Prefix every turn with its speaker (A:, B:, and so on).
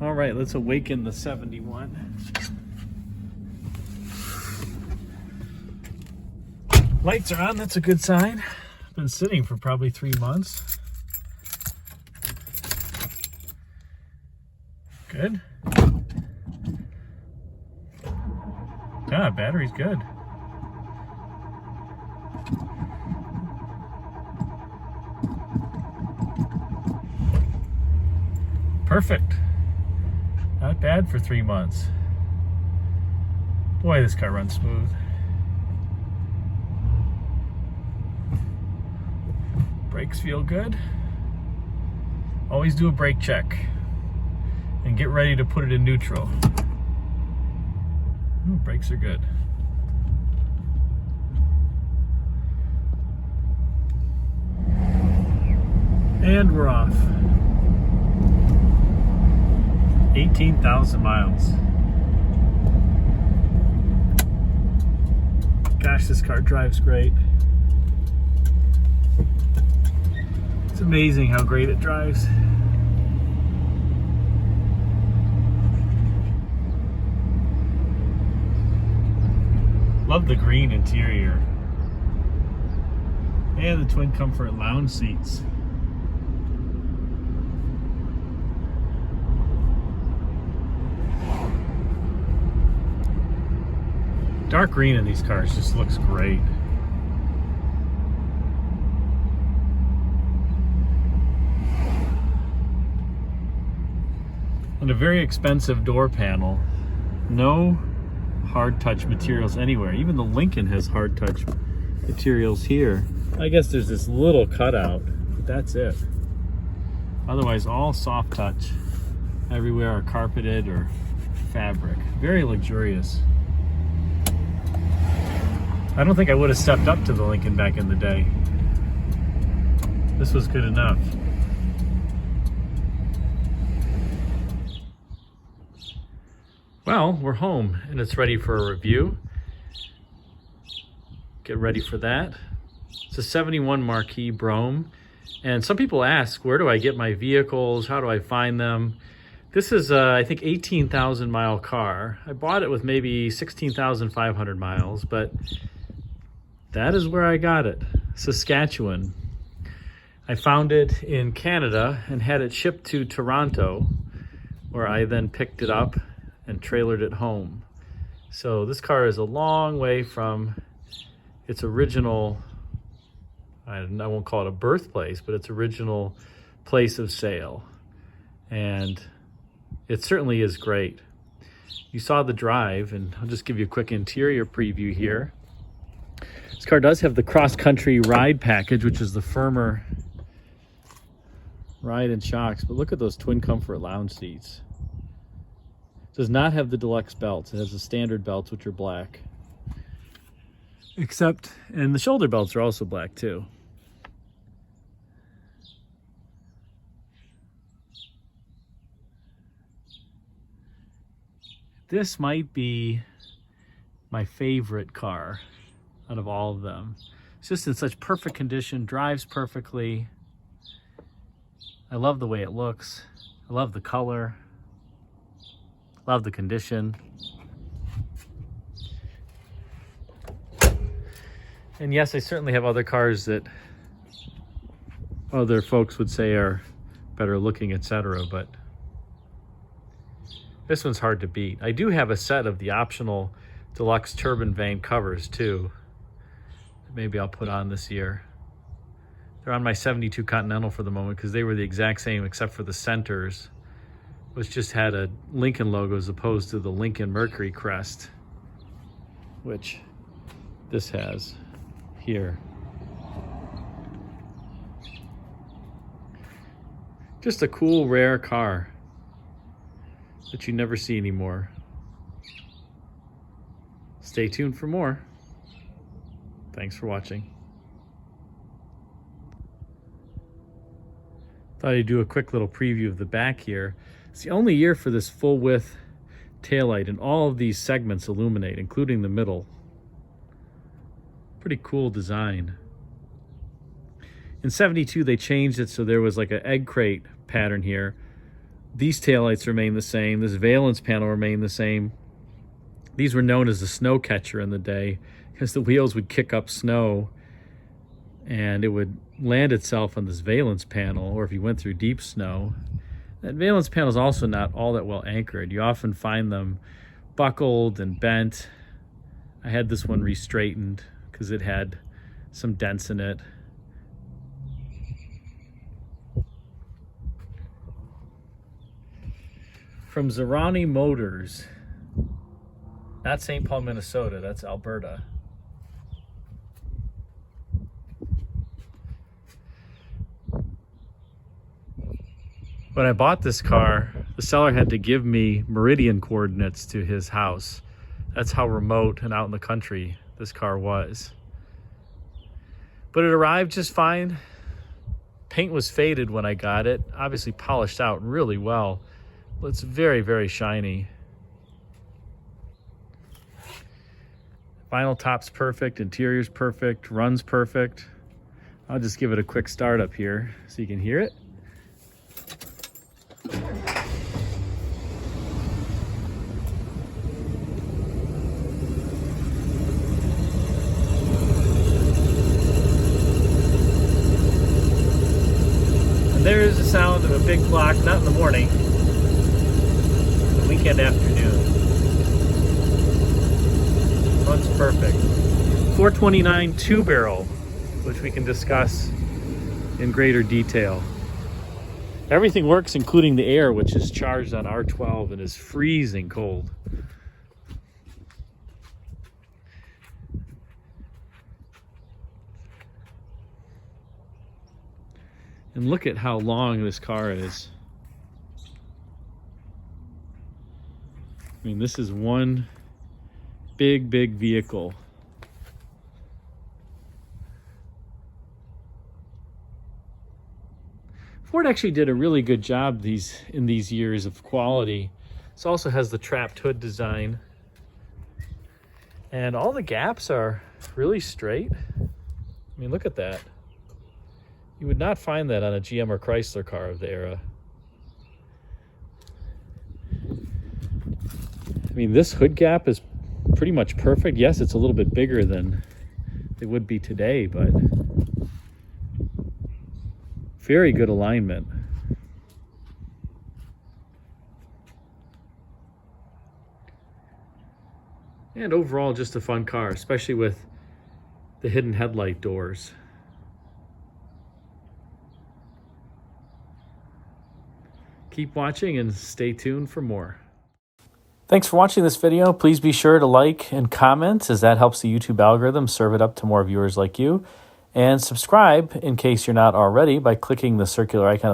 A: All right, let's awaken the 71. Lights are on, that's a good sign. Been sitting for probably 3 months. Good. Yeah, battery's good. Perfect. Not bad for 3 months. Boy, this car runs smooth. Brakes feel good. Always do a brake check and get ready to put it in neutral. Ooh, brakes are good. And we're off. 18,000 miles. Gosh, this car drives great. It's amazing how great it drives. Love the green interior. And the twin comfort lounge seats. Dark green in these cars just looks great. And a very expensive door panel. No hard touch materials anywhere. Even the Lincoln has hard touch materials here. I guess there's this little cutout, but that's it. Otherwise, all soft touch. Everywhere are carpeted or fabric. Very luxurious. I don't think I would have stepped up to the Lincoln back in the day. This was good enough. Well, we're home and it's ready for a review. Get ready for that. It's a 71 Marquis Brougham. And some people ask, where do I get my vehicles? How do I find them? This is, I think, 18,000 mile car. I bought it with maybe 16,500 miles, but that is where I got it, Saskatchewan. I found it in Canada and had it shipped to Toronto, where I then picked it up and trailered it home. So this car is a long way from its original, I won't call it a birthplace, but its original place of sale. And it certainly is great. You saw the drive, and I'll just give you a quick interior preview here. This car does have the cross-country ride package, which is the firmer ride and shocks, but look at those twin comfort lounge seats. It does not have the deluxe belts. It has the standard belts, which are black. Except, and the shoulder belts are also black too. This might be my favorite car out of all of them. It's just in such perfect condition, drives perfectly. I love the way it looks. I love the color. Love the condition. And yes, I certainly have other cars that other folks would say are better looking, etc., but this one's hard to beat. I do have a set of the optional deluxe turbine vane covers too. Maybe I'll put on this year. They're on my 72 Continental for the moment because they were the exact same except for the centers, which just had a Lincoln logo as opposed to the Lincoln Mercury crest, which this has here. Just a cool, rare car that you never see anymore. Stay tuned for more. Thanks for watching. Thought I'd do a quick little preview of the back here. It's the only year for this full width taillight, and all of these segments illuminate, including the middle. Pretty cool design. In '72, they changed it so there was like an egg crate pattern here, These taillights remain the same. This valence panel remained the same. These were known as the snow catcher in the day because the wheels would kick up snow and it would land itself on this valence panel, or if you went through deep snow. That valence panel is also not all that well anchored. You often find them buckled and bent. I had this one re-straightened because it had some dents in it. From Zerani Motors, not St. Paul, Minnesota, that's Alberta. When I bought this car, the seller had to give me meridian coordinates to his house. That's how remote and out in the country this car was. But it arrived just fine. Paint was faded when I got it, obviously polished out really well. But it's very, very shiny. Vinyl top's perfect, interior's perfect, runs perfect. I'll just give it a quick start up here so you can hear it. And there's the sound of a big clock, not in the morning, the weekend afternoon. Runs perfect. 429 two-barrel, which we can discuss in greater detail. Everything works, including the air, which is charged on R12 and is freezing cold. And look at how long this car is. I mean, this is one big, big vehicle. Ford actually did a really good job in these years of quality. This also has the trapped hood design. And all the gaps are really straight. I mean, look at that. You would not find that on a GM or Chrysler car of the era. I mean, this hood gap is pretty much perfect. Yes, it's a little bit bigger than it would be today, but very good alignment. And overall, just a fun car, especially with the hidden headlight doors. Keep watching and stay tuned for more. Thanks for watching this video. Please be sure to like and comment, as that helps the YouTube algorithm serve it up to more viewers like you. And subscribe in case you're not already by clicking the circular icon